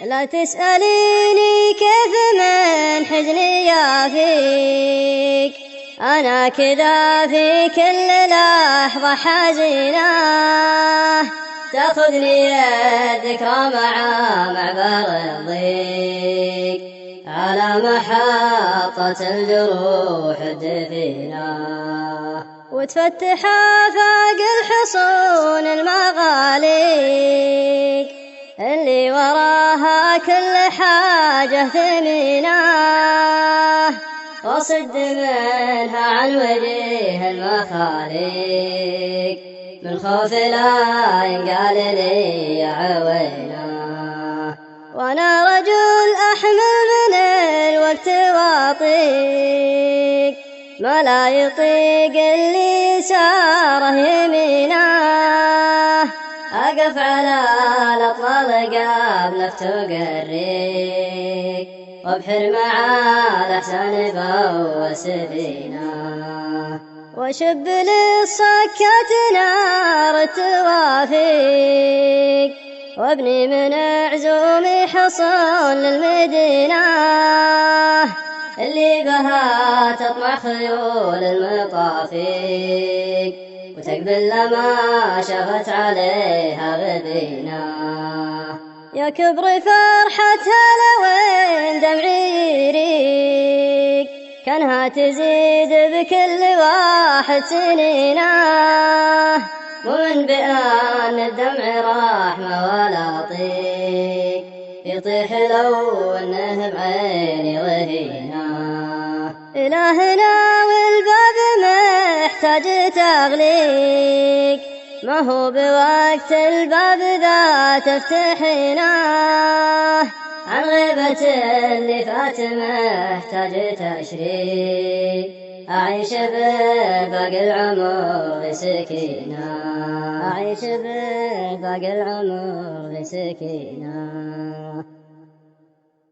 لا تسأليني كيف من حزني يافيك، أنا كذا في كل لحظة حزينة، تاخذني الذكرى مع معبر الضيق على محطة الجروح الدفينة، وتفتح آفاق الحصون المغاليق اللي وراها كل حاجة ثمينة، وصد منها عن وجه المخاليق من خوف لا ينقال لي يا عوينا، وانا رجل احمل من الوقت واطيق ما لا يطيق اللي ساره يمينه، أقف على الأطلال قبل افتوق الريق وابحر مع الأحسان فوق سفينة، وشب للصكات نار التوافيق وابني من عزومي حصون للمدينة اللي بها تطمع خيول المطافيق وتقبل لما شغت عليها غبينا، يا كبر فرحتها لوين دمعي يريق كانها تزيد بكل واحد سنينه، ومن بأن الدمع رحمة ولا طيق يطيح لو انه بعيني رهينه، إلهنا والباب محتاج تغليق ما هو بوقت الباب ذا تفتحينه، عن غيبة اللي فات محتاج تشريق أعيش باقي العمر بسكينة، أعيش باقي العمر بسكينة.